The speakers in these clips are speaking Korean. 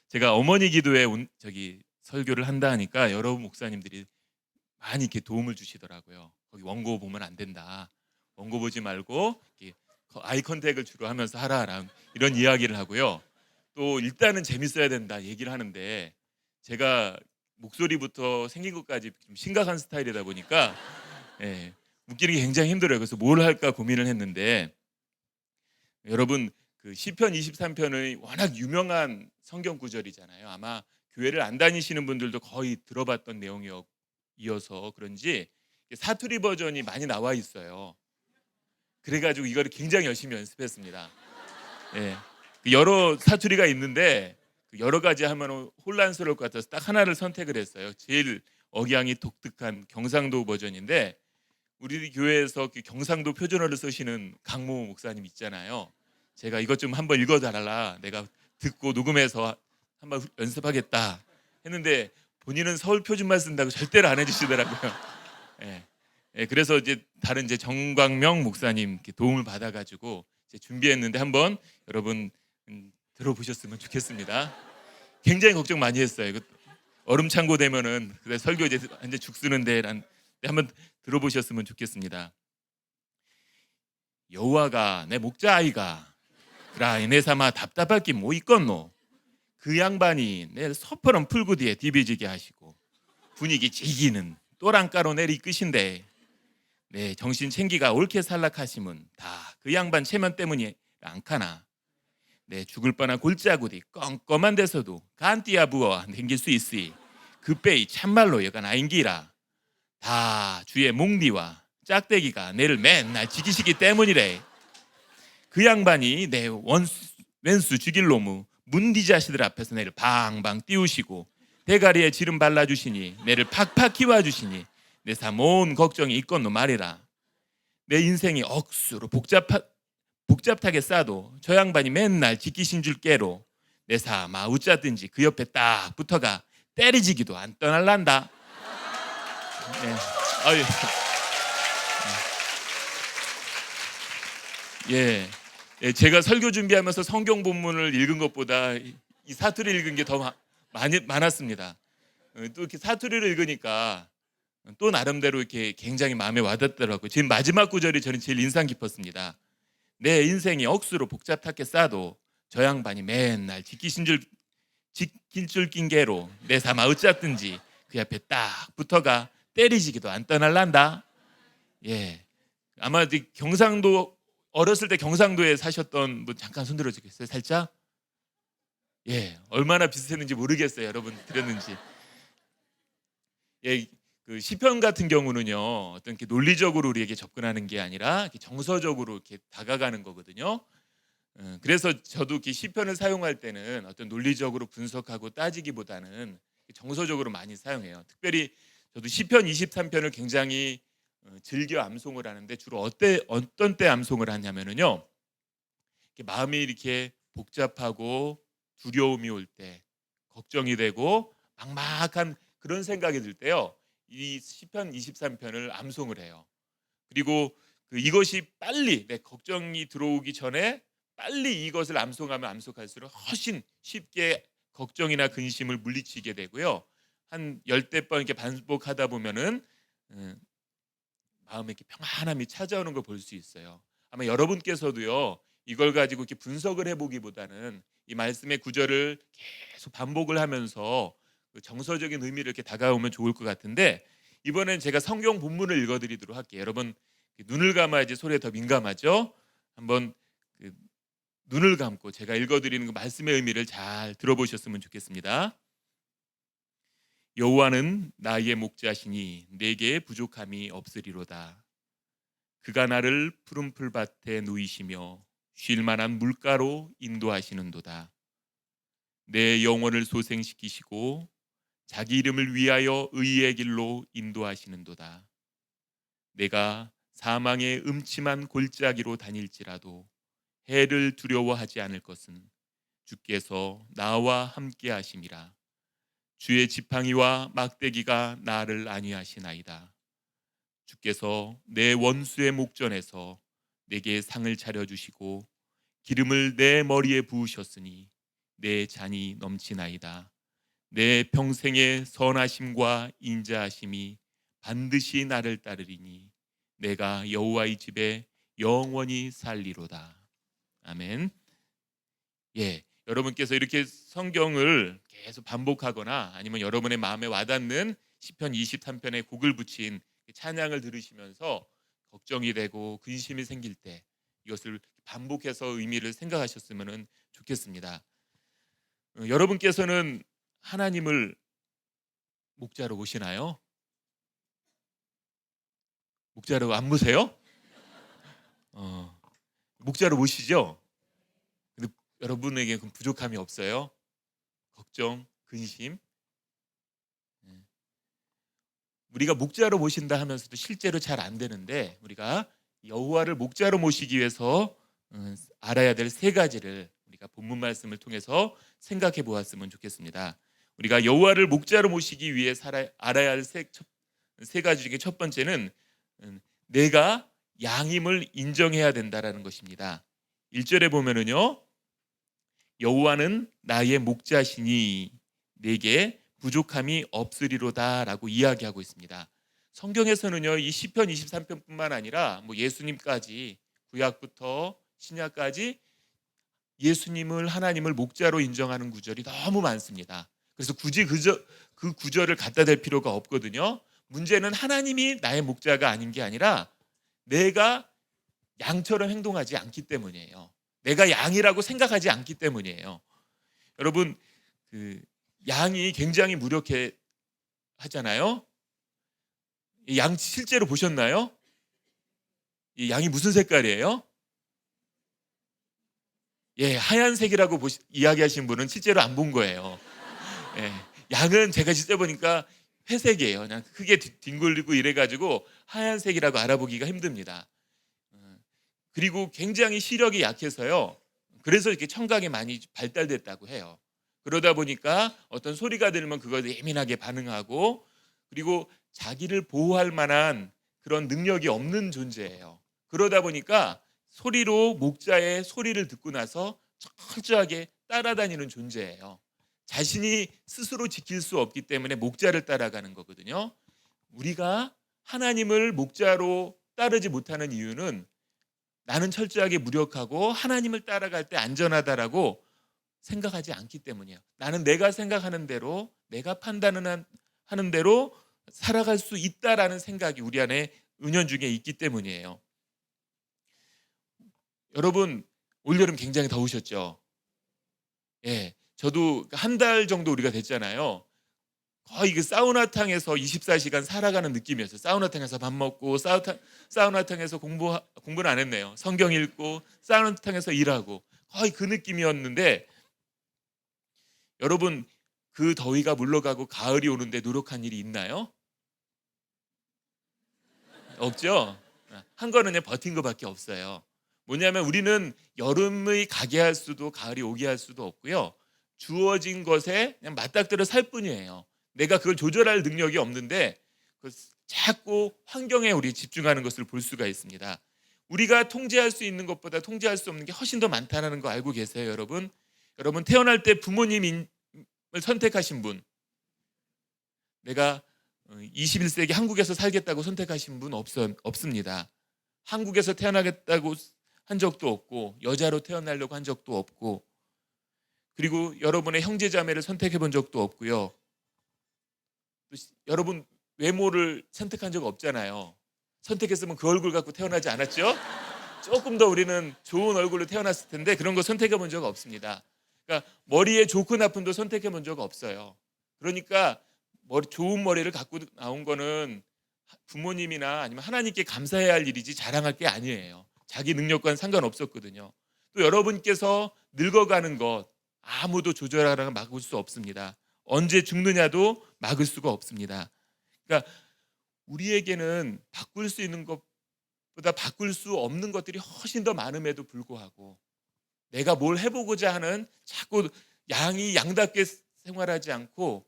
제가 어머니 기도에 설교를 한다 하니까 여러 목사님들이 많이 이렇게 도움을 주시더라고요. "거기 원고 보면 안 된다. 원고 보지 말고 이렇게 아이 컨택을 주로 하면서 하라." 이런 이야기를 하고요. 또 "일단은 재밌어야 된다." 얘기를 하는데 제가 목소리부터 생긴 것까지 좀 심각한 스타일이다 보니까 예, 웃기는 게 굉장히 힘들어요. 그래서 뭘 할까 고민을 했는데 여러분 그 시편 23편의 워낙 유명한 성경 구절이잖아요. 아마 교회를 안 다니시는 분들도 거의 들어봤던 내용이어서 그런지 사투리 버전이 많이 나와 있어요. 그래 가지고 이거를 굉장히 열심히 연습했습니다. 예. 그 여러 사투리가 있는데 그 여러 가지 하면 혼란스러울 것 같아서 딱 하나를 선택을 했어요. 제일 억양이 독특한 경상도 버전인데 우리 교회에서 그 경상도 표준어를 쓰시는 강모 목사님 있잖아요. 제가 "이것 좀 한번 읽어 달라. 내가 듣고 녹음해서 한번 연습하겠다." 했는데 본인은 서울 표준말 쓴다고 절대로 안 해 주시더라고요. 예. 예, 그래서 이제 다른 이제 정광명 목사님 이렇게 도움을 받아 가지고 이제 준비했는데 한번 여러분 들어보셨으면 좋겠습니다. 굉장히 걱정 많이 했어요. 그 얼음 창고 되면은 그래 설교 이제 죽 쓰는데란 한번 들어보셨으면 좋겠습니다. 여호와가 내 목자아이가 그라 내 삼아 답답할 게 뭐 있겠노. 그 양반이 내 서퍼런 풀구 뒤에 디비지게 하시고 분위기 지기는 또랑가로 내리 끝인데 내 정신 챙기가 옳게 살락하시면 다 그 양반 체면 때문이 않카나. 내 죽을 뻔한 골짜구디 껌껌한 데서도 간띠야 부어 냉길 수 있으이 그 빼이 참말로 여간 아인기라. 다 주의 몽디와 짝대기가 내를 맨날 지키시기 때문이래. 그 양반이 내 왼수 죽일 놈의 문디자시들 앞에서 내를 방방 띄우시고 대가리에 기름 발라주시니 내를 팍팍 키워주시니 내 삶 온 걱정이 있건노 말이라. 내 인생이 억수로 복잡하게 싸도 저 양반이 맨날 지키신 줄 깨로 내 삶아 웃자든지 그 옆에 딱 붙어가 때리지기도 안 떠날란다. 네. 아유, 예. 예, 제가 설교 준비하면서 성경 본문을 읽은 것보다 이 사투리 읽은 게 더 많이 많았습니다. 또 이렇게 사투리를 읽으니까 또 나름대로 이렇게 굉장히 마음에 와닿더라고요. 지금 마지막 구절이 저는 제일 인상 깊었습니다. 내 인생이 억수로 복잡하게 싸도 저 양반이 맨날 지킬 줄 낀게로 내 삶아 어쨌든지 그 옆에 딱 붙어가 때리지기도 안 떠날란다. 예. 아마 이제 경상도 어렸을 때 경상도에 사셨던 분 잠깐 손 들어 주겠어요? 살짝? 예. 얼마나 비슷했는지 모르겠어요. 여러분 들었는지. 예. 그 시편 같은 경우는요. 어떤 이렇게 논리적으로 우리에게 접근하는 게 아니라 이렇게 정서적으로 이렇게 다가가는 거거든요. 그래서 저도 이렇게 시편을 사용할 때는 어떤 논리적으로 분석하고 따지기보다는 정서적으로 많이 사용해요. 특별히 저도 시편 23편을 굉장히 즐겨 암송을 하는데 주로 어떤 때 암송을 하냐면은요. 이렇게 마음이 이렇게 복잡하고 두려움이 올 때, 걱정이 되고 막막한 그런 생각이 들 때요. 이 시편 23편을 암송을 해요. 그리고 이것이 빨리 내 걱정이 들어오기 전에 빨리 이것을 암송하면 암송할수록 훨씬 쉽게 걱정이나 근심을 물리치게 되고요. 한 열대 번 이렇게 반복하다 보면은 음, 마음에 이렇게 평안함이 찾아오는 걸 볼 수 있어요. 아마 여러분께서도요. 이걸 가지고 이렇게 분석을 해보기보다는 이 말씀의 구절을 계속 반복을 하면서 그 정서적인 의미를 이렇게 다가오면 좋을 것 같은데 이번엔 제가 성경 본문을 읽어드리도록 할게요. 여러분 눈을 감아야지 소리에 더 민감하죠. 한번 그 눈을 감고 제가 읽어드리는 그 말씀의 의미를 잘 들어보셨으면 좋겠습니다. 여호와는 나의 목자시니 내게 부족함이 없으리로다. 그가 나를 푸른 풀밭에 누이시며 쉴 만한 물가로 인도하시는도다. 내 영혼을 소생시키시고 자기 이름을 위하여 의의 길로 인도하시는도다. 내가 사망의 음침한 골짜기로 다닐지라도 해를 두려워하지 않을 것은 주께서 나와 함께 하심이라. 주의 지팡이와 막대기가 나를 안위하시나이다. 주께서 내 원수의 목전에서 내게 상을 차려 주시고 기름을 내 머리에 부으셨으니 내 잔이 넘치나이다. 내 평생의 선하심과 인자하심이 반드시 나를 따르리니 내가 여호와의 집에 영원히 살리로다. 아멘. 예, 여러분께서 이렇게 성경을 계속 반복하거나 아니면 여러분의 마음에 와닿는 시편 23편에 곡을 붙인 찬양을 들으시면서 걱정이 되고 근심이 생길 때 이것을 반복해서 의미를 생각하셨으면 좋겠습니다. 여러분께서는 하나님을 목자로 보시나요? 목자로 안 보세요? 목자로 보시죠? 근데 여러분에게 그 부족함이 없어요? 걱정, 근심. 예. 우리가 목자로 모신다 하면서도 실제로 잘 안 되는데 우리가 여호와를 목자로 모시기 위해서 알아야 될 세 가지를 우리가 본문 말씀을 통해서 생각해 보았으면 좋겠습니다. 우리가 여호와를 목자로 모시기 위해 알아야 할 세 가지 중에 첫 번째는 내가 양임을 인정해야 된다라는 것입니다. 1절에 보면은요. 여호와는 나의 목자시니 내게 부족함이 없으리로다라고 이야기하고 있습니다. 성경에서는요. 이 시편 23편뿐만 아니라 예수님까지 구약부터 신약까지 예수님을 하나님을 목자로 인정하는 구절이 너무 많습니다. 그래서 굳이 그 구절을 갖다 댈 필요가 없거든요. 문제는 하나님이 나의 목자가 아닌 게 아니라 내가 양처럼 행동하지 않기 때문이에요. 내가 양이라고 생각하지 않기 때문이에요. 여러분, 양이 굉장히 무력해 하잖아요. 이 양 실제로 보셨나요? 이 양이 무슨 색깔이에요? 예, 하얀색이라고 이야기하신 분은 실제로 안 본 거예요. 예, 양은 제가 실제 보니까 회색이에요. 그냥 크게 뒹굴리고 이래가지고 하얀색이라고 알아보기가 힘듭니다. 그리고 굉장히 시력이 약해서요. 그래서 이렇게 청각이 많이 발달됐다고 해요. 그러다 보니까 어떤 소리가 들으면 그거에 예민하게 반응하고 그리고 자기를 보호할 만한 그런 능력이 없는 존재예요. 그러다 보니까 소리로 목자의 소리를 듣고 나서 철저하게 따라다니는 존재예요. 자신이 스스로 지킬 수 없기 때문에 목자를 따라가는 거거든요. 우리가 하나님을 목자로 따르지 못하는 이유는 나는 철저하게 무력하고 하나님을 따라갈 때 안전하다라고 생각하지 않기 때문이에요. 나는 내가 생각하는 대로 내가 판단하는 대로 살아갈 수 있다라는 생각이 우리 안에 은연중에 있기 때문이에요. 여러분, 올여름 굉장히 더우셨죠? 예, 저도 한 달 정도 우리가 됐잖아요. 거의 그 사우나탕에서 24시간 살아가는 느낌이었어요. 사우나탕에서 밥 먹고 사우나탕에서 공부는 안 했네요. 성경 읽고 사우나탕에서 일하고 거의 그 느낌이었는데 여러분 그 더위가 물러가고 가을이 오는데 노력한 일이 있나요? 없죠? 한 거는 그냥 버틴 것밖에 없어요. 뭐냐면 우리는 여름이 가게 할 수도 가을이 오게 할 수도 없고요. 주어진 것에 그냥 맞닥뜨려 살 뿐이에요. 내가 그걸 조절할 능력이 없는데 자꾸 환경에 우리 집중하는 것을 볼 수가 있습니다. 우리가 통제할 수 있는 것보다 통제할 수 없는 게 훨씬 더 많다는 거 알고 계세요, 여러분? 여러분 태어날 때 부모님을 선택하신 분, 내가 21세기 한국에서 살겠다고 선택하신 분 없습니다. 한국에서 태어나겠다고 한 적도 없고 여자로 태어나려고 한 적도 없고 그리고 여러분의 형제 자매를 선택해 본 적도 없고요. 여러분 외모를 선택한 적 없잖아요. 선택했으면 그 얼굴 갖고 태어나지 않았죠? 조금 더 우리는 좋은 얼굴로 태어났을 텐데 그런 거 선택해 본 적 없습니다. 그러니까 머리에 좋고 나쁨도 선택해 본 적 없어요. 그러니까 좋은 머리를 갖고 나온 거는 부모님이나 아니면 하나님께 감사해야 할 일이지 자랑할 게 아니에요. 자기 능력과는 상관없었거든요. 또 여러분께서 늙어가는 것 아무도 조절하거나 막을 수 없습니다. 언제 죽느냐도 막을 수가 없습니다. 그러니까 우리에게는 바꿀 수 있는 것보다 바꿀 수 없는 것들이 훨씬 더 많음에도 불구하고 내가 뭘 해보고자 하는 자꾸 양답게 생활하지 않고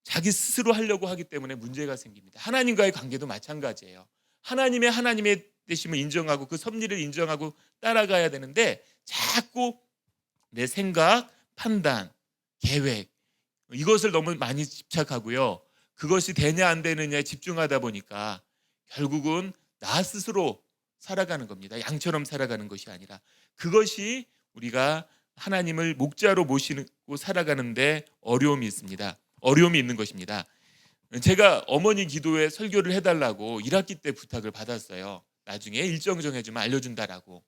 자기 스스로 하려고 하기 때문에 문제가 생깁니다. 하나님과의 관계도 마찬가지예요. 하나님의 되심을 인정하고 그 섭리를 인정하고 따라가야 되는데 자꾸 내 생각, 판단, 계획 이것을 너무 많이 집착하고요. 그것이 되냐 안 되느냐에 집중하다 보니까 결국은 나 스스로 살아가는 겁니다. 양처럼 살아가는 것이 아니라 그것이 우리가 하나님을 목자로 모시고 살아가는데 어려움이 있습니다. 어려움이 있는 것입니다. 제가 어머니 기도회 설교를 해달라고 1학기 때 부탁을 받았어요. 나중에 일정 정해주면 알려준다라고.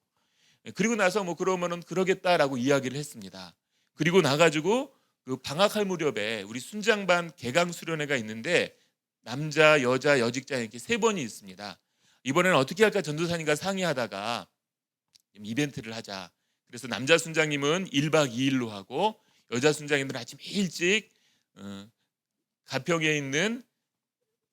그리고 나서 뭐 그러면은 그러겠다라고 이야기를 했습니다. 그리고 나가지고 그 방학할 무렵에 우리 순장반 개강 수련회가 있는데 남자, 여자, 여직자 이렇게 세 번이 있습니다. 이번에는 어떻게 할까 전도사님과 상의하다가 이벤트를 하자. 그래서 남자 순장님은 1박 2일로 하고 여자 순장님들은 아침 일찍 가평에 있는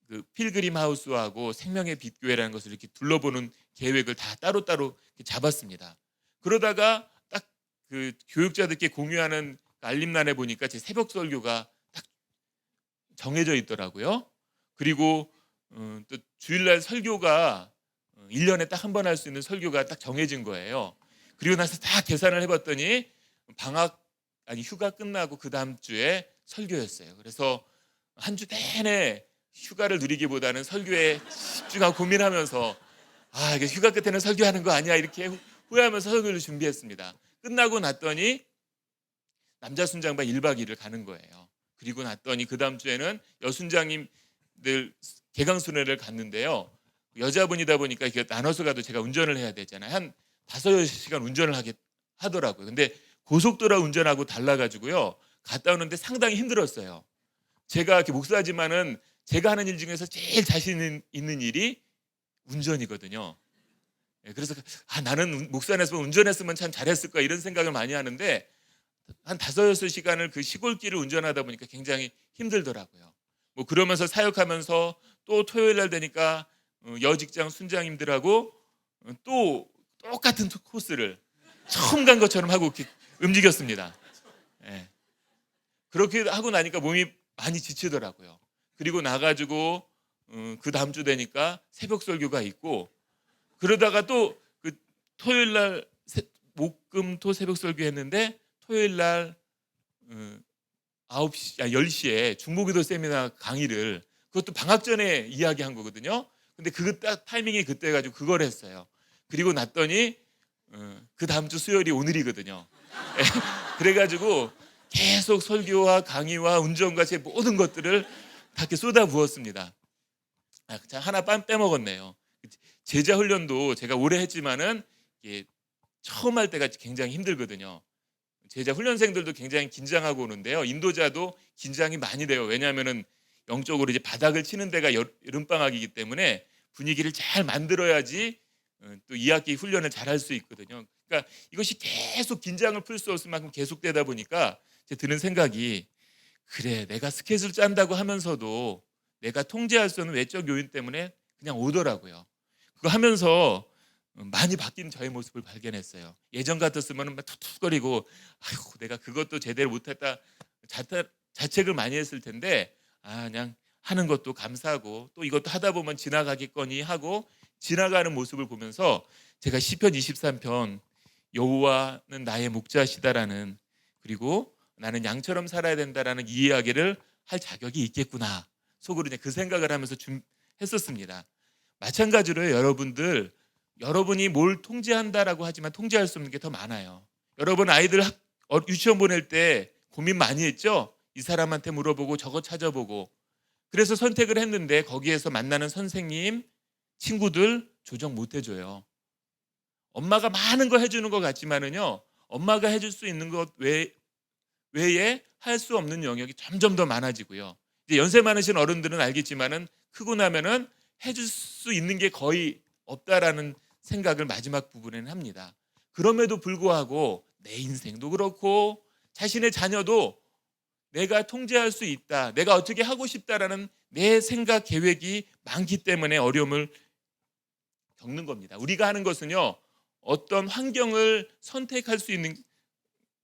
그 필그림 하우스하고 생명의 빛교회라는 것을 이렇게 둘러보는 계획을 다 따로따로 잡았습니다. 그러다가 딱 그 교육자들께 공유하는 알림란에 보니까 제 새벽 설교가 딱 정해져 있더라고요. 그리고 또 주일날 설교가 1년에 딱 한 번 할 수 있는 설교가 딱 정해진 거예요. 그리고 나서 다 계산을 해봤더니 휴가 끝나고 그 다음 주에 설교였어요. 그래서 한 주 내내 휴가를 누리기보다는 설교에 집중하고 고민하면서 이게 휴가 끝에는 설교하는 거 아니야 이렇게 후회하면서 설교를 준비했습니다. 끝나고 났더니 남자 순장반 1박 2일을 가는 거예요. 그리고 났더니 그 다음 주에는 여순장님들 개강 수련회를 갔는데요. 여자분이다 보니까 이게 나눠서 가도 제가 운전을 해야 되잖아요. 한 5-6시간 운전을 하더라고요. 근데 고속도로 운전하고 달라가지고요. 갔다 오는데 상당히 힘들었어요. 제가 이렇게 목사지만은 제가 하는 일 중에서 제일 자신 있는 일이 운전이거든요. 그래서 나는 목사 안에서 운전했으면 참 잘했을 거야 이런 생각을 많이 하는데 한 5-6시간을 그 시골길을 운전하다 보니까 굉장히 힘들더라고요. 뭐 그러면서 사역하면서 또 토요일 날 되니까 여직장 순장님들하고 또 똑같은 코스를 처음 간 것처럼 하고 움직였습니다. 그렇게 하고 나니까 몸이 많이 지치더라고요. 그리고 나가지고 그 다음 주 되니까 새벽 설교가 있고 그러다가 또 그 토요일 날 목금토 새벽 설교 했는데 토요일 날 10시에 중보기도 세미나 강의를 그것도 방학 전에 이야기한 거거든요. 근데 그 딱 타이밍이 그때 가지고 그걸 했어요. 그리고 났더니 그 다음 주 수요일이 오늘이거든요. 그래가지고 계속 설교와 강의와 운전과 제 모든 것들을 다 이렇게 쏟아 부었습니다. 하나 빼먹었네요. 제자 훈련도 제가 오래 했지만은 처음 할 때가 굉장히 힘들거든요. 제자 훈련생들도 굉장히 긴장하고 오는데요. 인도자도 긴장이 많이 돼요. 왜냐하면은 영적으로 이제 바닥을 치는 데가 여름방학이기 때문에 분위기를 잘 만들어야지 또 2학기 훈련을 잘 할 수 있거든요. 그러니까 이것이 계속 긴장을 풀 수 없을 만큼 계속되다 보니까 제 드는 생각이 그래 내가 스케줄 짠다고 하면서도 내가 통제할 수 없는 외적 요인 때문에 그냥 오더라고요. 그거 하면서 많이 바뀐 저의 모습을 발견했어요. 예전 같았으면 막 툭툭거리고 아이고 내가 그것도 제대로 못했다 자책을 많이 했을 텐데 그냥 하는 것도 감사하고 또 이것도 하다 보면 지나가겠거니 하고 지나가는 모습을 보면서 제가 시편 23편 여호와는 나의 목자시다라는 그리고 나는 양처럼 살아야 된다라는 이 이야기를 할 자격이 있겠구나 속으로 이제 그 생각을 하면서 했었습니다. 마찬가지로 여러분이 뭘 통제한다라고 하지만 통제할 수 없는 게 더 많아요. 여러분 아이들 유치원 보낼 때 고민 많이 했죠? 이 사람한테 물어보고 저거 찾아보고 그래서 선택을 했는데 거기에서 만나는 선생님, 친구들 조정 못 해줘요. 엄마가 많은 거 해주는 것 같지만은요 엄마가 해줄 수 있는 것 외에 할 수 없는 영역이 점점 더 많아지고요. 이제 연세 많으신 어른들은 알겠지만은 크고 나면은 해줄 수 있는 게 거의 없다라는 생각을 마지막 부분에는 합니다. 그럼에도 불구하고 내 인생도 그렇고 자신의 자녀도 내가 통제할 수 있다, 내가 어떻게 하고 싶다라는 내 생각 계획이 많기 때문에 어려움을 겪는 겁니다. 우리가 하는 것은요 어떤 환경을 선택할 수 있는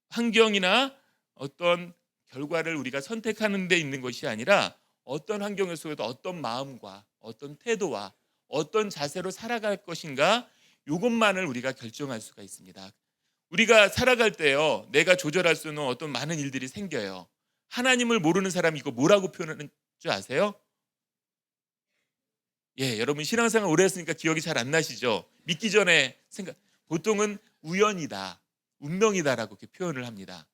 환경이나 어떤 결과를 우리가 선택하는 데 있는 것이 아니라 어떤 환경 속에도 어떤 마음과 어떤 태도와 어떤 자세로 살아갈 것인가 이것만을 우리가 결정할 수가 있습니다. 우리가 살아갈 때요, 내가 조절할 수 있는 어떤 많은 일들이 생겨요. 하나님을 모르는 사람이 이거 뭐라고 표현하는 줄 아세요? 예, 여러분 신앙생활 오래 했으니까 기억이 잘 안 나시죠? 믿기 전에 생각, 보통은 우연이다, 운명이다라고 이렇게 표현을 합니다.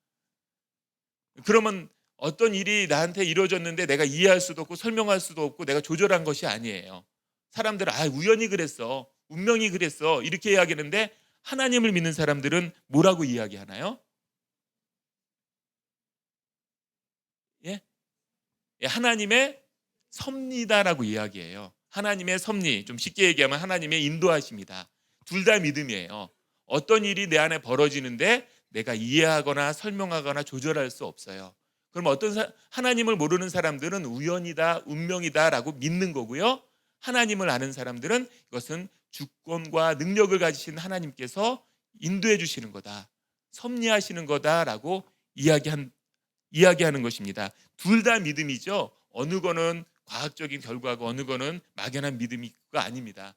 그러면 어떤 일이 나한테 이루어졌는데 내가 이해할 수도 없고 설명할 수도 없고 내가 조절한 것이 아니에요. 사람들은 우연히 그랬어, 운명이 그랬어 이렇게 이야기하는데, 하나님을 믿는 사람들은 뭐라고 이야기하나요? 예? 예, 하나님의 섭리다라고 이야기해요. 하나님의 섭리, 좀 쉽게 얘기하면 하나님의 인도하심이다. 둘 다 믿음이에요. 어떤 일이 내 안에 벌어지는데 내가 이해하거나 설명하거나 조절할 수 없어요. 그럼 하나님을 모르는 사람들은 우연이다, 운명이다라고 믿는 거고요. 하나님을 아는 사람들은 이것은 주권과 능력을 가지신 하나님께서 인도해 주시는 거다, 섭리하시는 거다라고 이야기하는 것입니다. 둘 다 믿음이죠. 어느 거는 과학적인 결과고 어느 거는 막연한 믿음이가 아닙니다.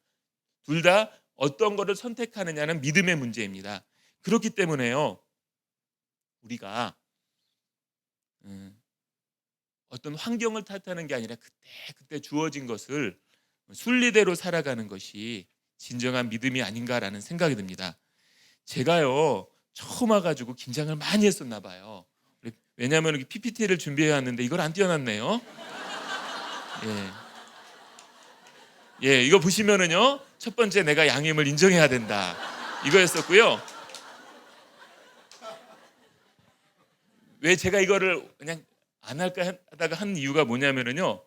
둘 다 어떤 거를 선택하느냐는 믿음의 문제입니다. 그렇기 때문에요, 우리가 어떤 환경을 탓하는 게 아니라 그때 주어진 것을 순리대로 살아가는 것이 진정한 믿음이 아닌가라는 생각이 듭니다. 제가요, 처음 와가지고 긴장을 많이 했었나 봐요. 왜냐하면 PPT를 준비해 왔는데 이걸 안 띄워놨네요. 예, 이거 보시면은요, 첫 번째 내가 양임을 인정해야 된다 이거였었고요. 왜 제가 이거를 그냥 안 할까 하다가 한 이유가 뭐냐면은요,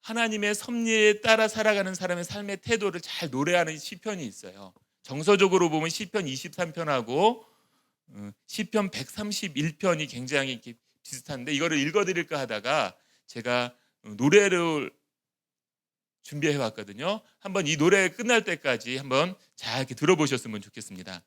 하나님의 섭리에 따라 살아가는 사람의 삶의 태도를 잘 노래하는 시편이 있어요. 정서적으로 보면 시편 23편하고 시편 131편이 굉장히 이렇게 비슷한데, 이거를 읽어드릴까 하다가 제가 노래를 준비해 왔거든요. 한번 이 노래 끝날 때까지 한번 잘 이렇게 들어보셨으면 좋겠습니다.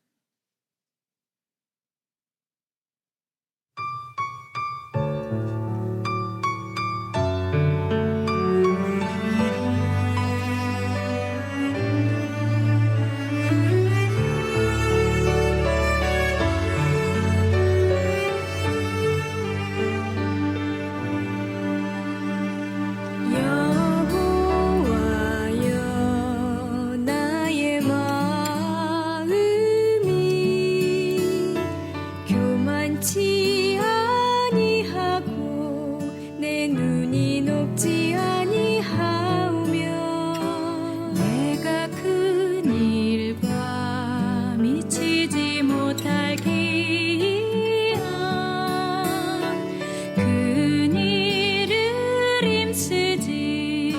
여호와여 나의 마음이 교만치 아니하고 내 눈이 높지 아니하오며 내가 큰 일과 미치지 못할 기이한 큰 일을 힘쓰지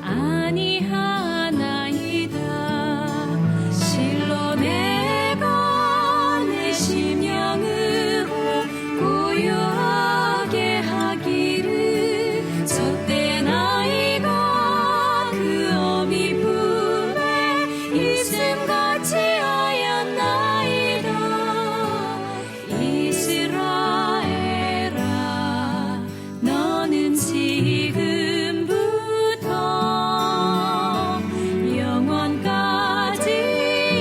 아니하나이다. 실로 내가 내 심령으로 고요하게 하기를 젖된 아이가 그 어미 품에 있음같이 하였나이다. 이스라엘아 너는 지금부터 영원까지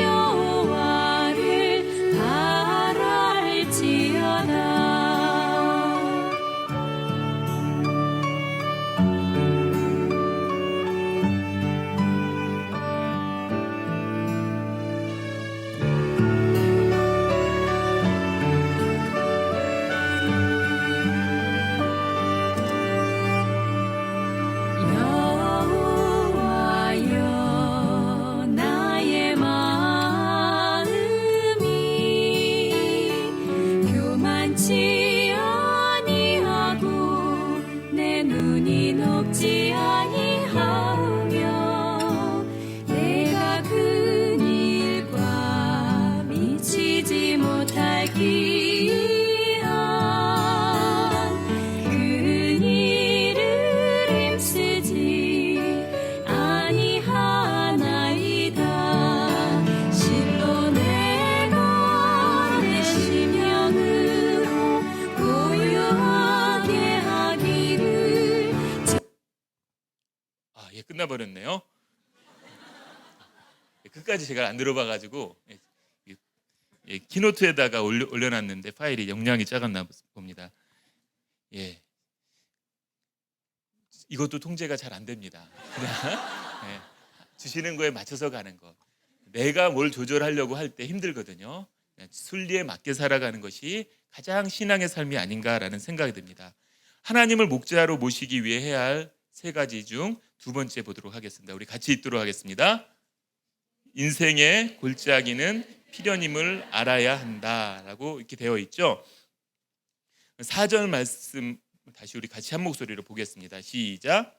여호와를 바랄지어다. 여호와여 나의 마음이 교만치 아니하고 내 눈이 높지 아니하오며 내가 큰 일과 미치지 못할 기이한 큰 일을 힘쓰지 아니하나이다. 실로 내가 내 심령으로 고요하게 하기를. 예, 끝나버렸네요. 끝까지 제가 안 들어봐가지고 키노트에다가 올려놨는데 파일이 용량이 작았나 봅니다. 예, 이것도 통제가 잘 안 됩니다. 그냥 주시는 거에 맞춰서 가는 것. 내가 뭘 조절하려고 할 때 힘들거든요. 순리에 맞게 살아가는 것이 가장 신앙의 삶이 아닌가라는 생각이 듭니다. 하나님을 목자로 모시기 위해 해야 할 세 가지 중 두 번째 보도록 하겠습니다. 우리 같이 읽도록 하겠습니다. 인생의 골짜기는 필연임을 알아야 한다라고 이렇게 되어 있죠. 4절 말씀 다시 우리 같이 한 목소리로 보겠습니다. 시작.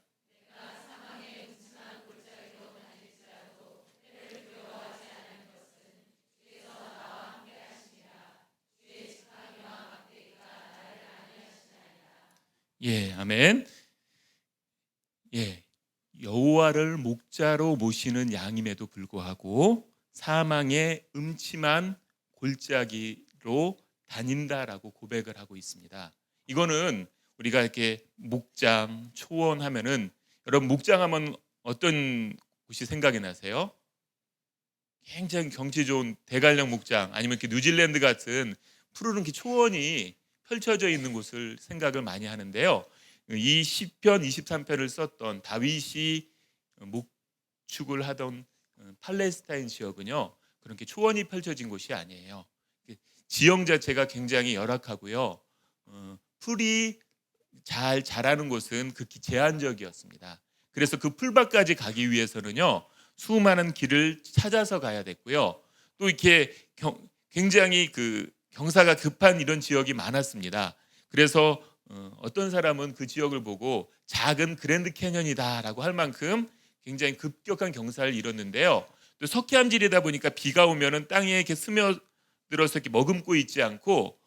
예, 아멘. 예, 여호와를 목자로 모시는 양임에도 불구하고 사망의 음침한 골짜기로 다닌다라고 고백을 하고 있습니다. 이거는 우리가 이렇게 목장, 초원하면은 여러분 목장하면 어떤 곳이 생각이 나세요? 굉장히 경치 좋은 대관령 목장 아니면 이렇게 뉴질랜드 같은 푸르른 초원이 펼쳐져 있는 곳을 생각을 많이 하는데요. 이 시편 23편을 썼던 다윗이 목축을 하던 팔레스타인 지역은요, 그렇게 초원이 펼쳐진 곳이 아니에요. 지형 자체가 굉장히 열악하고요, 풀이 잘 자라는 곳은 극히 제한적이었습니다. 그래서 그 풀밭까지 가기 위해서는요, 수많은 길을 찾아서 가야 됐고요. 또 이렇게 굉장히 경사가 급한 이런 지역이 많았습니다. 그래서 어떤 사람은 그 지역을 보고 작은 그랜드 캐년이다라고 할 만큼 굉장히 급격한 경사를 이뤘는데요. 또 석회암질이다 보니까 비가 오면은 땅에 이렇게 스며들어서 이렇게 머금고 있지 않고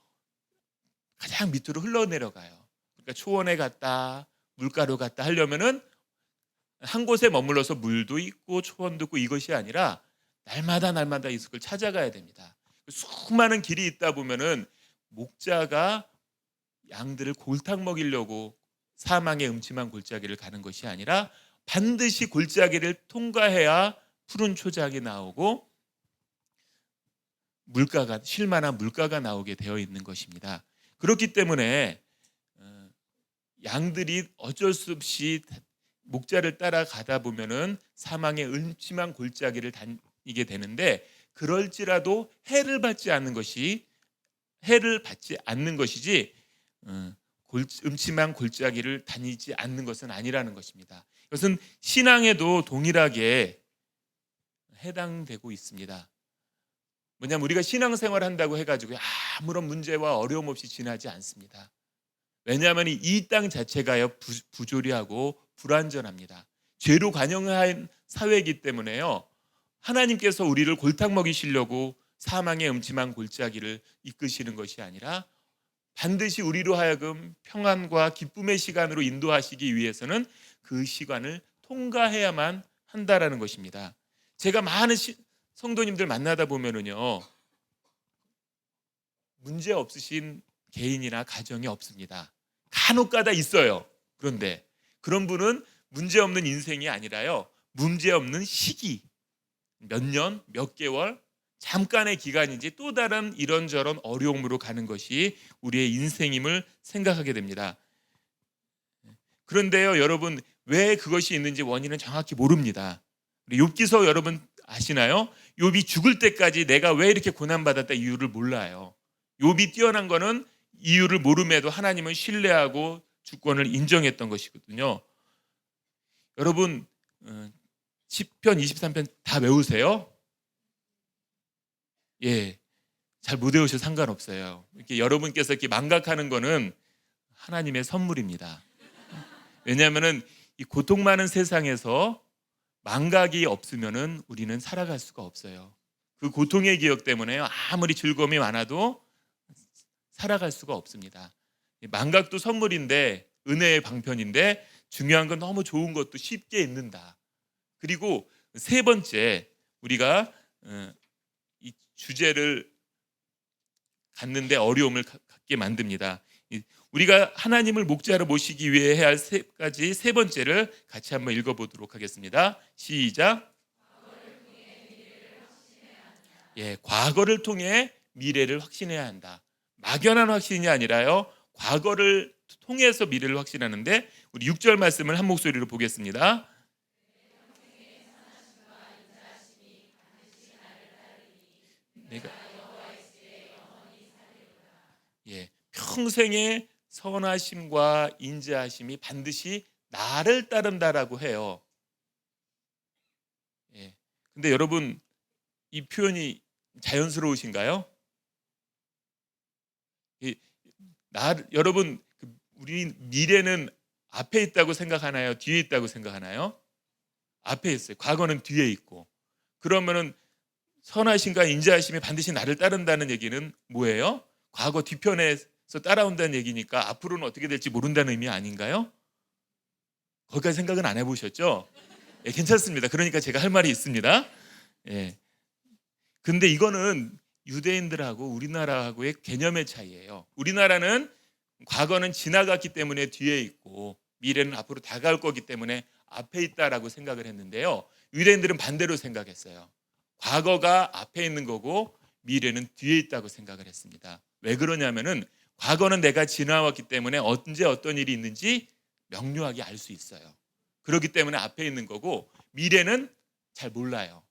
가장 밑으로 흘러내려가요. 그러니까 초원에 갔다 물가로 갔다 하려면은 한 곳에 머물러서 물도 있고 초원도 있고 이것이 아니라 날마다 이곳을 찾아가야 됩니다. 수많은 길이 있다 보면은 목자가 양들을 골탕 먹이려고 사망의 음침한 골짜기를 가는 것이 아니라 반드시 골짜기를 통과해야 푸른 초장이 나오고 쉴만한 물가가 나오게 되어 있는 것입니다. 그렇기 때문에 양들이 어쩔 수 없이 목자를 따라가다 보면은 사망의 음침한 골짜기를 다니게 되는데, 그럴지라도 해를 받지 않는 것이지 음침한 골짜기를 다니지 않는 것은 아니라는 것입니다. 이것은 신앙에도 동일하게 해당되고 있습니다. 뭐냐면 우리가 신앙생활 한다고 해가지고 아무런 문제와 어려움 없이 지나지 않습니다. 왜냐하면 이 땅 자체가요 부조리하고 불완전합니다. 죄로 관영한 사회이기 때문에요, 하나님께서 우리를 골탕 먹이시려고 사망의 음침한 골짜기를 이끄시는 것이 아니라 반드시 우리로 하여금 평안과 기쁨의 시간으로 인도하시기 위해서는 그 시간을 통과해야만 한다라는 것입니다. 제가 많은 성도님들 만나다 보면은요, 문제 없으신 개인이나 가정이 없습니다. 간혹가다 있어요. 그런데 그런 분은 문제 없는 인생이 아니라요, 문제 없는 시기, 몇 년, 몇 개월, 잠깐의 기간인지 또 다른 이런저런 어려움으로 가는 것이 우리의 인생임을 생각하게 됩니다. 그런데요, 여러분, 왜 그것이 있는지 원인은 정확히 모릅니다. 욥기서 여러분 아시나요? 욥이 죽을 때까지 내가 왜 이렇게 고난받았다 이유를 몰라요. 욥이 뛰어난 거는 이유를 모름에도 하나님은 신뢰하고 주권을 인정했던 것이거든요. 여러분, 시편 23편 다 외우세요? 예, 잘 못 외우셔도 상관없어요. 이렇게 여러분께서 이렇게 망각하는 거는 하나님의 선물입니다. 왜냐하면은 이 고통 많은 세상에서 망각이 없으면은 우리는 살아갈 수가 없어요. 그 고통의 기억 때문에 아무리 즐거움이 많아도 살아갈 수가 없습니다. 망각도 선물인데, 은혜의 방편인데, 중요한 건 너무 좋은 것도 쉽게 잊는다. 그리고 세 번째, 우리가 이 주제를 갖는데 어려움을 갖게 만듭니다. 우리가 하나님을 목자로 모시기 위해 해야 할 세 번째를 같이 한번 읽어보도록 하겠습니다. 시작. 과거를 통해 미래를 확신해야 한다. 막연한 확신이 아니라요, 과거를 통해서 미래를 확신하는데, 우리 6절 말씀을 한 목소리로 보겠습니다. 내가 평생의 선하심과 인자하심이 반드시 나를 따른다라고 해요. 근데 여러분, 이 표현이 자연스러우신가요? 여러분, 우리 미래는 앞에 있다고 생각하나요? 뒤에 있다고 생각하나요? 앞에 있어요. 과거는 뒤에 있고. 그러면은 선하심과 인자하심이 반드시 나를 따른다는 얘기는 뭐예요? 과거 뒤편에서 따라온다는 얘기니까 앞으로는 어떻게 될지 모른다는 의미 아닌가요? 거기까지 생각은 안 해보셨죠? 괜찮습니다. 그러니까 제가 할 말이 있습니다. 근데 이거는 유대인들하고 우리나라하고의 개념의 차이예요. 우리나라는 과거는 지나갔기 때문에 뒤에 있고, 미래는 앞으로 다가올 거기 때문에 앞에 있다라고 생각을 했는데요, 유대인들은 반대로 생각했어요. 과거가 앞에 있는 거고 미래는 뒤에 있다고 생각을 했습니다. 왜 그러냐면은 과거는 내가 지나왔기 때문에 언제 어떤 일이 있는지 명료하게 알 수 있어요. 그렇기 때문에 앞에 있는 거고, 미래는 잘 몰라요.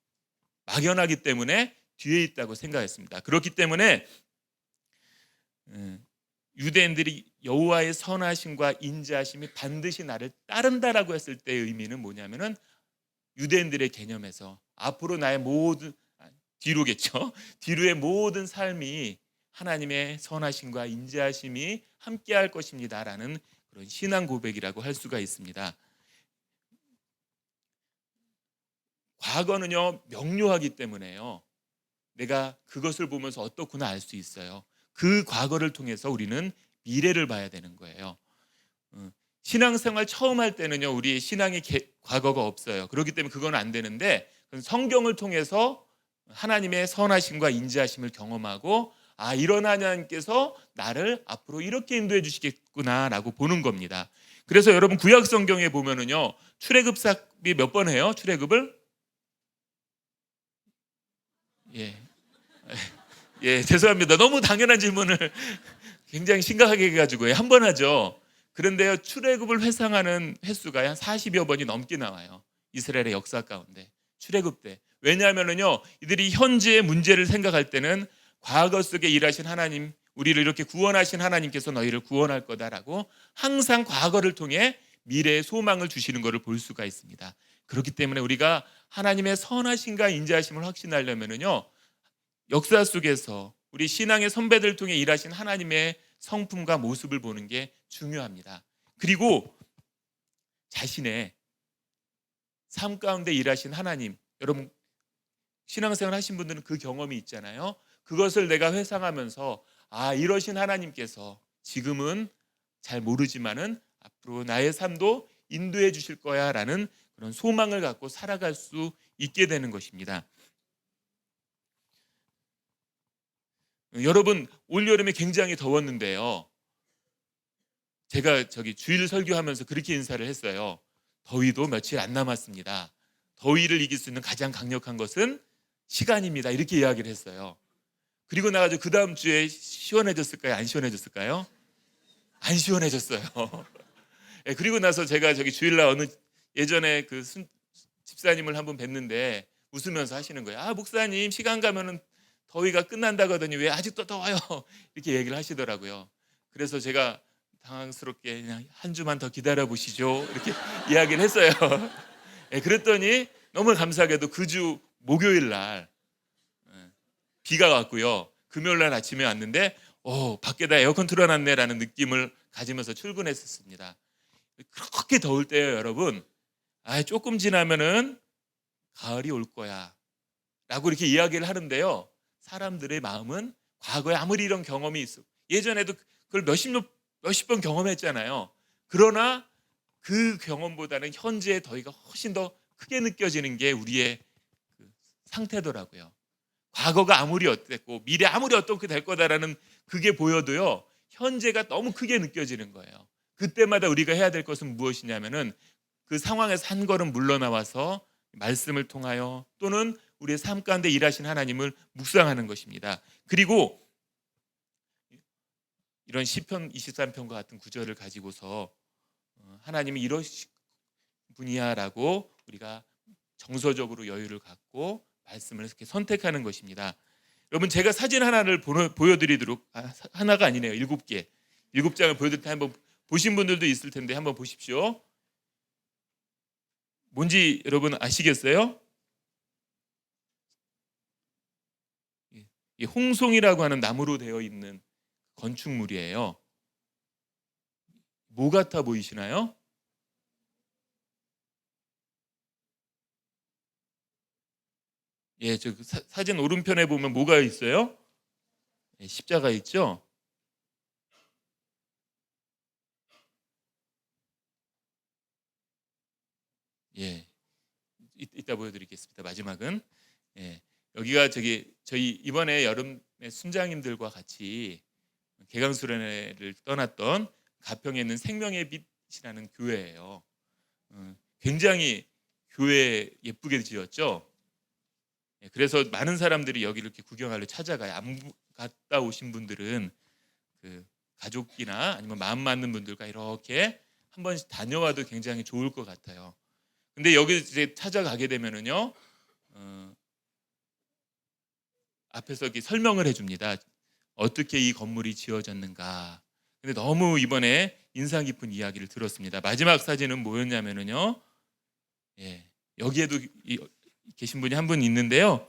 막연하기 때문에 뒤에 있다고 생각했습니다. 그렇기 때문에 유대인들이 여호와의 선하심과 인자하심이 반드시 나를 따른다라고 했을 때의 의미는 뭐냐면은, 유대인들의 개념에서 앞으로 나의 모든, 뒤로겠죠, 뒤로의 모든 삶이 하나님의 선하심과 인자하심이 함께할 것입니다라는 그런 신앙 고백이라고 할 수가 있습니다. 과거는요, 명료하기 때문에요, 내가 그것을 보면서 어떻구나 알 수 있어요. 그 과거를 통해서 우리는 미래를 봐야 되는 거예요. 신앙생활 처음 할 때는요, 우리 신앙의 과거가 없어요. 그렇기 때문에 그건 안 되는데, 성경을 통해서 하나님의 선하심과 인자하심을 경험하고, 이런 하나님께서 나를 앞으로 이렇게 인도해 주시겠구나라고 보는 겁니다. 그래서 여러분, 구약 성경에 보면은요, 출애굽 사업이 몇 번 해요? 출애굽을? 죄송합니다. 너무 당연한 질문을 굉장히 심각하게 해가지고 한 번 하죠. 그런데요, 출애굽을 회상하는 횟수가 한 40여 번이 넘게 나와요. 이스라엘의 역사 가운데 출애굽 때. 왜냐하면요, 이들이 현재의 문제를 생각할 때는 과거 속에 일하신 하나님, 우리를 이렇게 구원하신 하나님께서 너희를 구원할 거다라고 항상 과거를 통해 미래의 소망을 주시는 것을 볼 수가 있습니다. 그렇기 때문에 우리가 하나님의 선하심과 인자하심을 확신하려면요, 역사 속에서 우리 신앙의 선배들 통해 일하신 하나님의 성품과 모습을 보는 게 중요합니다. 그리고 자신의 삶 가운데 일하신 하나님, 여러분 신앙생활 하신 분들은 그 경험이 있잖아요. 그것을 내가 회상하면서 이러신 하나님께서 지금은 잘 모르지만은 앞으로 나의 삶도 인도해 주실 거야 라는 그런 소망을 갖고 살아갈 수 있게 되는 것입니다. 여러분, 올여름에 굉장히 더웠는데요, 제가 주일 설교하면서 그렇게 인사를 했어요. 더위도 며칠 안 남았습니다. 더위를 이길 수 있는 가장 강력한 것은 시간입니다. 이렇게 이야기를 했어요. 그리고 나가지고 그 다음 주에 시원해졌을까요? 안 시원해졌을까요? 안 시원해졌어요. 그리고 나서 제가 주일날 예전에 그 집사님을 한번 뵀는데 웃으면서 하시는 거예요. 목사님, 시간 가면은 더위가 끝난다고 하더니 왜 아직도 더워요? 이렇게 얘기를 하시더라고요. 그래서 제가 당황스럽게 그냥 한 주만 더 기다려 보시죠, 이렇게 이야기를 했어요. 그랬더니 너무 감사하게도 그 주 목요일 날 비가 왔고요, 금요일 날 아침에 왔는데 밖에다 에어컨 틀어놨네라는 느낌을 가지면서 출근했었습니다. 그렇게 더울 때요, 여러분, 조금 지나면은 가을이 올 거야 라고 이렇게 이야기를 하는데요, 사람들의 마음은 과거에 아무리 이런 경험이 있어, 예전에도 그걸 몇십 번 경험했잖아요. 그러나 그 경험보다는 현재의 더위가 훨씬 더 크게 느껴지는 게 우리의 그 상태더라고요. 과거가 아무리 어땠고 미래 아무리 어떻게 될 거다라는 그게 보여도요, 현재가 너무 크게 느껴지는 거예요. 그때마다 우리가 해야 될 것은 무엇이냐면은 그 상황에서 한 걸음 물러나와서 말씀을 통하여, 또는 우리의 삶 가운데 일하신 하나님을 묵상하는 것입니다. 그리고 이런 시편 23편과 같은 구절을 가지고서 하나님이 이러신 분이야라고 우리가 정서적으로 여유를 갖고 말씀을 이렇게 선택하는 것입니다. 여러분, 제가 사진 하나를 보여드리도록, 하나가 아니네요. 7개, 7장을 보여드릴 때 한번 보신 분들도 있을 텐데 한번 보십시오. 뭔지 여러분 아시겠어요? 이 홍송이라고 하는 나무로 되어 있는 건축물이에요. 뭐 같아 보이시나요? 예, 저 사진 오른편에 보면 뭐가 있어요? 예, 십자가 있죠? 예, 이따 보여드리겠습니다. 마지막은, 예, 여기가 저희 이번에 여름에 순장님들과 같이 개강수련회를 떠났던 가평에 있는 생명의 빛이라는 교회예요. 굉장히 교회 예쁘게 지었죠. 예, 그래서 많은 사람들이 여기를 이렇게 구경하러 찾아가요. 안 갔다 오신 분들은 그 가족이나 아니면 마음 맞는 분들과 이렇게 한 번씩 다녀와도 굉장히 좋을 것 같아요. 근데 여기 이제 찾아가게 되면은요, 앞에서 이렇게 설명을 해줍니다. 어떻게 이 건물이 지어졌는가. 근데 너무 이번에 인상 깊은 이야기를 들었습니다. 마지막 사진은 뭐였냐면은요, 예, 여기에도 계신 분이 한 분 있는데요,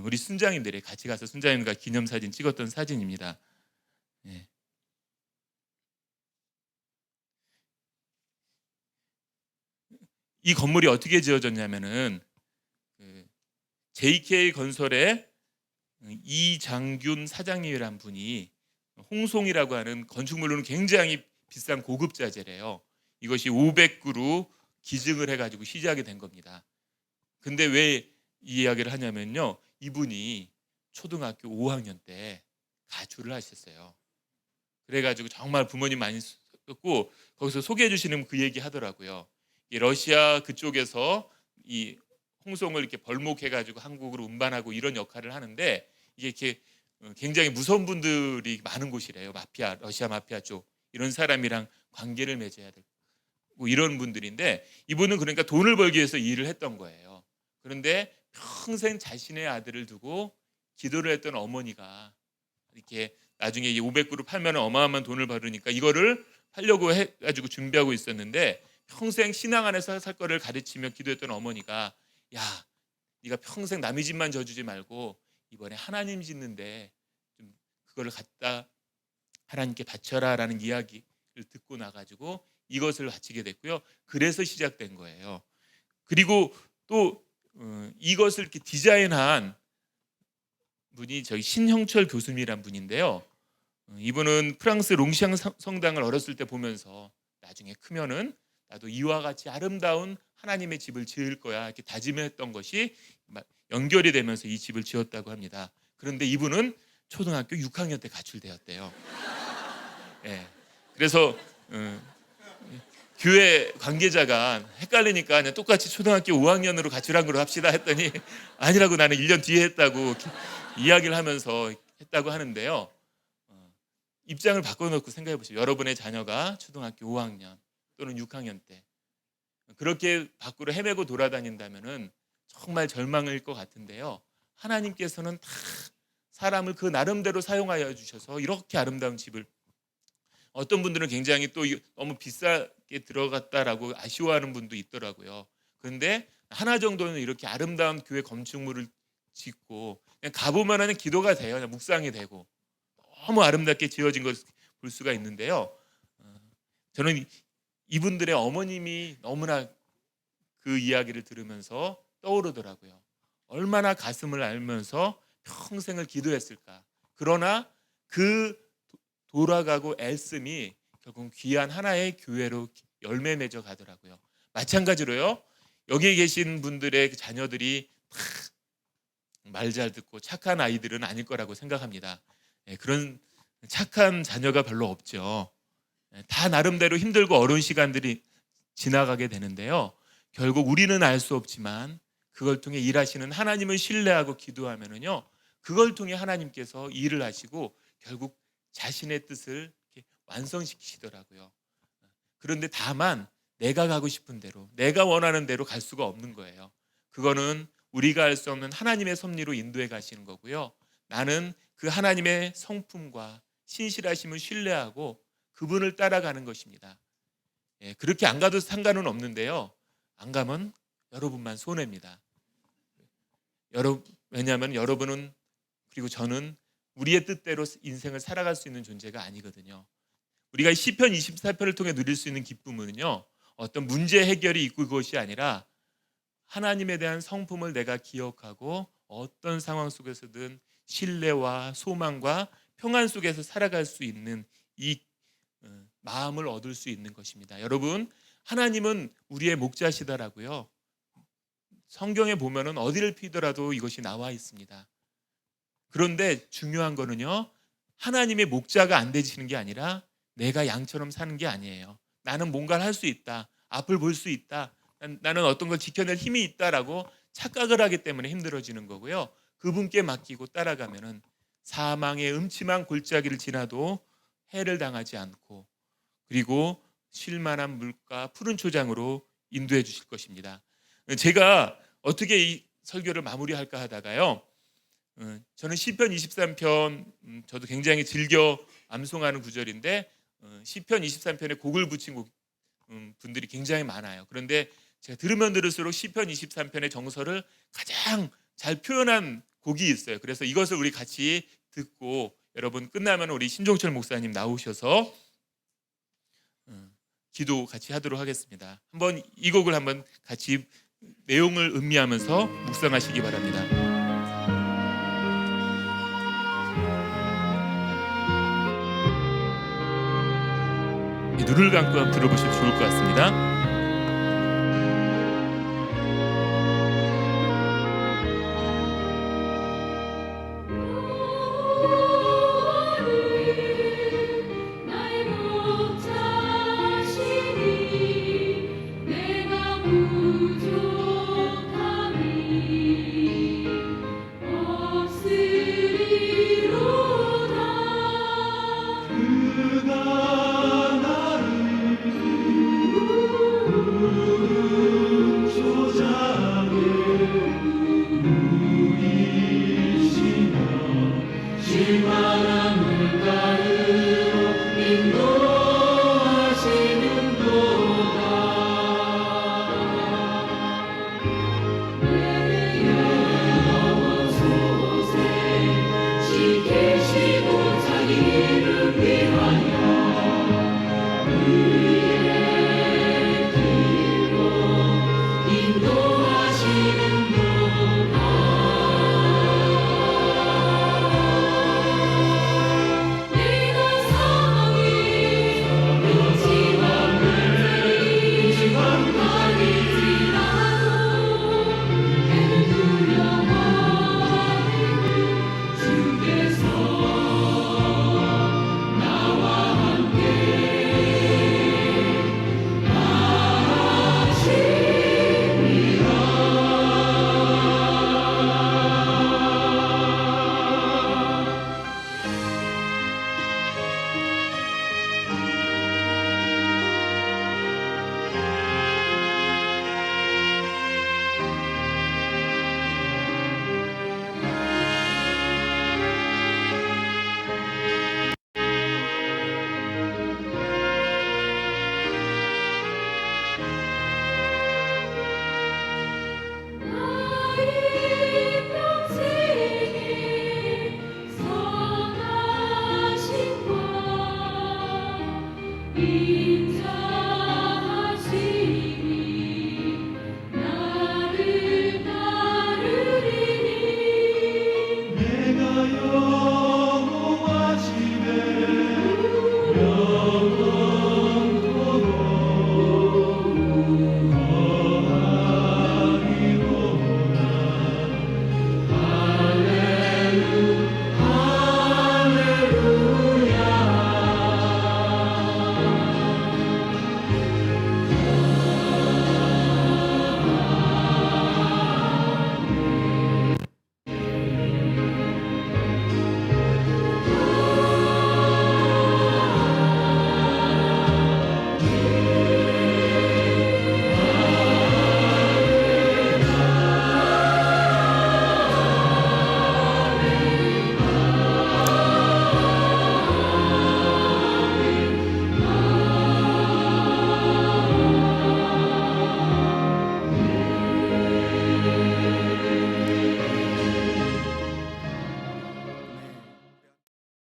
우리 순장님들이 같이 가서 순장님과 기념사진 찍었던 사진입니다. 예. 이 건물이 어떻게 지어졌냐면은 JK 건설의 이장균 사장님이란 분이 홍송이라고 하는 건축물로는 굉장히 비싼 고급 자재래요. 이것이 500구로 기증을 해가지고 시작이 된 겁니다. 근데 왜 이 이야기를 하냐면요, 이분이 초등학교 5학년 때 가출을 하셨어요. 그래가지고 정말 부모님 많이 썼고, 거기서 소개해 주시는 그 얘기 하더라고요. 이 러시아 그쪽에서 이 홍송을 이렇게 벌목해가지고 한국으로 운반하고 이런 역할을 하는데, 이게 이렇게 굉장히 무서운 분들이 많은 곳이래요. 마피아, 러시아 마피아 쪽 이런 사람이랑 관계를 맺어야 되고 이런 분들인데, 이분은 그러니까 돈을 벌기 위해서 일을 했던 거예요. 그런데 평생 자신의 아들을 두고 기도를 했던 어머니가 이렇게 나중에 500구를 팔면 어마어마한 돈을 벌으니까 이거를 팔려고 해가지고 준비하고 있었는데, 평생 신앙 안에서 살 거를 가르치며 기도했던 어머니가, 야, 네가 평생 남의 집만 져주지 말고 이번에 하나님 짓는데 좀 그거를 갖다 하나님께 바쳐라라는 이야기를 듣고 나가지고 이것을 바치게 됐고요. 그래서 시작된 거예요. 그리고 또 이것을 이렇게 디자인한 분이 저희 신형철 교수님이란 분인데요. 이분은 프랑스 롱샹 성당을 어렸을 때 보면서 나중에 크면은 나도 이와 같이 아름다운 하나님의 집을 지을 거야 이렇게 다짐했던 것이 연결이 되면서 이 집을 지었다고 합니다. 그런데 이분은 초등학교 6학년 때 가출되었대요. 예. 그래서 교회 관계자가 헷갈리니까 그냥 똑같이 초등학교 5학년으로 가출한 걸로 합시다 했더니, 아니라고, 나는 1년 뒤에 했다고 이야기를 하면서 했다고 하는데요. 입장을 바꿔놓고 생각해 보세요. 여러분의 자녀가 초등학교 5학년 또는 6학년 때 그렇게 밖으로 헤매고 돌아다닌다면은 정말 절망일 것 같은데요. 하나님께서는 다 사람을 그 나름대로 사용하여 주셔서 이렇게 아름다운 집을, 어떤 분들은 굉장히 또 너무 비싸게 들어갔다라고 아쉬워하는 분도 있더라고요. 그런데 하나 정도는 이렇게 아름다운 교회 건축물을 짓고 그냥 가보면은 기도가 돼요. 그냥 묵상이 되고 너무 아름답게 지어진 것을 볼 수가 있는데요. 저는 이분들의 어머님이 너무나 그 이야기를 들으면서 떠오르더라고요. 얼마나 가슴을 알면서 평생을 기도했을까. 그러나 그 돌아가고 애씀이 결국 귀한 하나의 교회로 열매 맺어 가더라고요. 마찬가지로요, 여기에 계신 분들의 자녀들이 말 잘 듣고 착한 아이들은 아닐 거라고 생각합니다. 그런 착한 자녀가 별로 없죠. 다 나름대로 힘들고 어려운 시간들이 지나가게 되는데요, 결국 우리는 알 수 없지만 그걸 통해 일하시는 하나님을 신뢰하고 기도하면은요, 그걸 통해 하나님께서 일을 하시고 결국 자신의 뜻을 이렇게 완성시키시더라고요. 그런데 다만 내가 가고 싶은 대로, 내가 원하는 대로 갈 수가 없는 거예요. 그거는 우리가 알 수 없는 하나님의 섭리로 인도해 가시는 거고요. 나는 그 하나님의 성품과 신실하심을 신뢰하고 그분을 따라가는 것입니다. 예, 그렇게 안 가도 상관은 없는데요. 안 가면 여러분만 손해입니다. 왜냐하면 여러분은, 그리고 저는 우리의 뜻대로 인생을 살아갈 수 있는 존재가 아니거든요. 우리가 시편 24편을 통해 누릴 수 있는 기쁨은요, 어떤 문제 해결이 있고 그것이 아니라 하나님에 대한 성품을 내가 기억하고 어떤 상황 속에서든 신뢰와 소망과 평안 속에서 살아갈 수 있는 이 마음을 얻을 수 있는 것입니다. 여러분, 하나님은 우리의 목자시다라고요. 성경에 보면은 어디를 피더라도 이것이 나와 있습니다. 그런데 중요한 거는요, 하나님의 목자가 안 되시는 게 아니라 내가 양처럼 사는 게 아니에요. 나는 뭔가를 할 수 있다, 앞을 볼 수 있다, 나는 어떤 걸 지켜낼 힘이 있다라고 착각을 하기 때문에 힘들어지는 거고요. 그분께 맡기고 따라가면은 사망의 음침한 골짜기를 지나도 해를 당하지 않고, 그리고 쉴만한 물가 푸른 초장으로 인도해 주실 것입니다. 제가 어떻게 이 설교를 마무리할까 하다가요, 저는 시편 23편 저도 굉장히 즐겨 암송하는 구절인데, 시편 23편에 곡을 붙인 분들이 굉장히 많아요. 그런데 제가 들으면 들을수록 시편 23편의 정서를 가장 잘 표현한 곡이 있어요. 그래서 이것을 우리 같이 듣고, 여러분 끝나면 우리 신종철 목사님 나오셔서 기도 같이 하도록 하겠습니다. 한번 이 곡을 한번 같이 내용을 음미하면서 묵상하시기 바랍니다. 눈을 감고 한번 들어보시면 좋을 것 같습니다.